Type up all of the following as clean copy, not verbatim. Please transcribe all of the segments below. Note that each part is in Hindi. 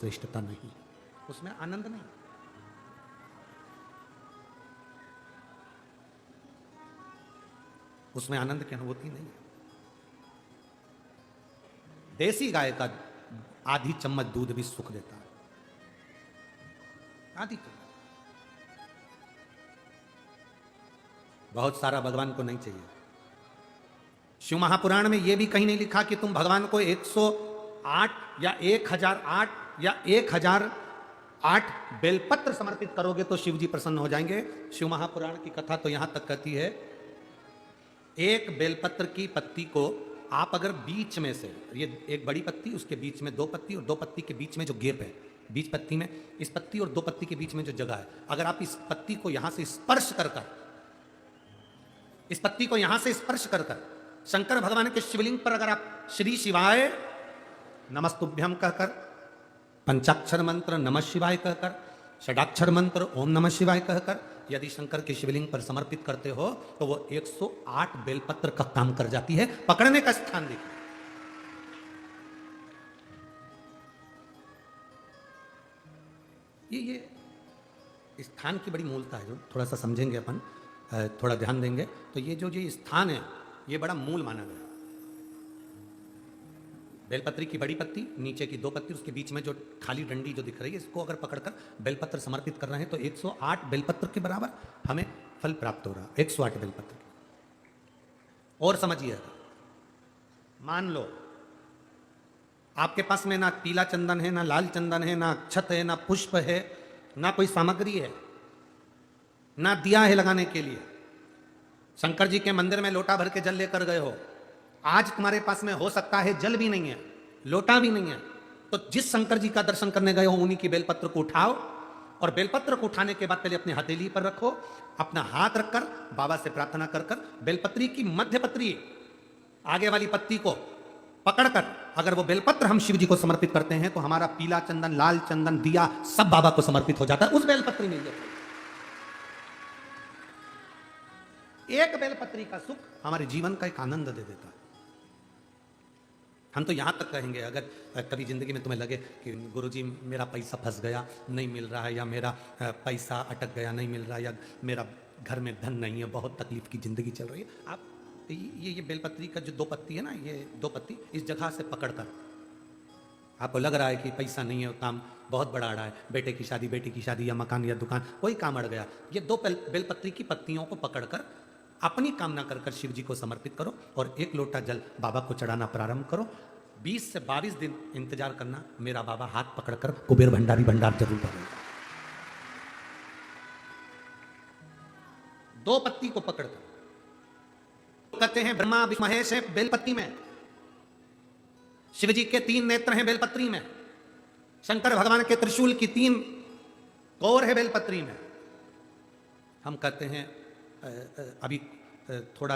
श्रेष्ठता नहीं, उसमें आनंद नहीं। उसमें आनंद की अनुभूति नहीं है। देसी गाय का आधी चम्मच दूध भी सुख देता है, आधी चम्मच। बहुत सारा भगवान को नहीं चाहिए। शिव महापुराण में यह भी कहीं नहीं लिखा कि तुम भगवान को 108 या 1008 या 1008 बेलपत्र समर्पित करोगे तो शिव जी प्रसन्न हो जाएंगे। शिव महापुराण की कथा तो यहां तक कहती है, एक बेलपत्र की पत्ती को आप अगर बीच में से, ये एक बड़ी पत्ती, उसके बीच में दो पत्ती और दो पत्ती के बीच में जो गैप है, बीच पत्ती में, इस पत्ती और दो पत्ती के बीच में जो जगह है, अगर आप इस पत्ती को यहां से स्पर्श कर कर, इस पत्ती को यहां से स्पर्श कर कर शंकर भगवान के शिवलिंग पर अगर आप श्री शिवाय नमस्तुभ्यम कहकर, पंचाक्षर मंत्र नमः शिवाय कहकर, षडाक्षर मंत्र ओम नमः शिवाय कहकर यदि शंकर के शिवलिंग पर समर्पित करते हो तो वो 108 बेलपत्र का काम कर जाती है। पकड़ने का स्थान देखिए, ये स्थान की बड़ी मूलता है, जो थोड़ा सा समझेंगे अपन, थोड़ा ध्यान देंगे तो ये जो स्थान है ये बड़ा मूल माना गया। बेलपत्री की बड़ी पत्ती, नीचे की दो पत्ती, उसके बीच में जो खाली डंडी जो दिख रही है, इसको अगर पकड़कर बेलपत्र समर्पित कर रहे हैं तो 108 बेलपत्र के बराबर हमें फल प्राप्त हो रहा है। 108 बेलपत्र। और समझिए, मान लो आपके पास में ना पीला चंदन है, ना लाल चंदन है, ना अक्षत है, ना पुष्प है, ना कोई सामग्री है, ना दिया है लगाने के लिए। शंकर जी के मंदिर में लोटा भर के जल लेकर गए हो, आज तुम्हारे पास में हो सकता है जल भी नहीं है, लोटा भी नहीं है, तो जिस शंकर जी का दर्शन करने गए हो उन्हीं की बेलपत्र को उठाओ और बेलपत्र को उठाने के बाद पहले अपनी हथेली पर रखो, अपना हाथ रखकर बाबा से प्रार्थना कर कर बेलपत्री की मध्य पत्री, आगे वाली पत्ती को पकड़कर अगर वो बेलपत्र हम शिव जी को समर्पित करते हैं तो हमारा पीला चंदन, लाल चंदन, दिया सब बाबा को समर्पित हो जाता है उस बेलपत्री में। एक बेलपत्री का सुख हमारे जीवन का एक आनंद दे देता है। हम तो यहां तक कहेंगे, अगर कभी जिंदगी में तुम्हें लगे कि गुरुजी मेरा पैसा फंस गया, नहीं मिल रहा है, या मेरा पैसा अटक गया, नहीं मिल रहा है, या मेरा घर में धन नहीं है, बहुत तकलीफ की जिंदगी चल रही है, आप ये बेलपत्री का जो दो पत्ती है ना, ये दो पत्ती इस जगह से पकड़कर, आपको लग रहा है कि पैसा नहीं है, काम बहुत बड़ा अड़ा है, बेटे की शादी, बेटी की शादी, या मकान या दुकान, कोई काम अड़ गया, ये दो बेलपत्री की पत्तियों को पकड़कर अपनी कामना कर कर शिव जी को समर्पित करो और एक लोटा जल बाबा को चढ़ाना प्रारंभ करो। 20 से 22 दिन इंतजार करना, मेरा बाबा हाथ पकड़कर कुबेर भंडारी भंडार जरूर करेगा। दो पत्ती को पकड़कर, कहते हैं ब्रह्मा विष्णु महेश है बेलपत्ती में, शिव जी के 3 नेत्र हैं बेलपत्री में, शंकर भगवान के त्रिशूल की 3 कोर है बेलपत्री में। हम कहते हैं, अभी थोड़ा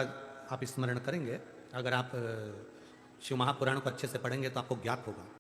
आप स्मरण करेंगे, अगर आप शिव महापुराण को अच्छे से पढ़ेंगे तो आपको ज्ञात होगा।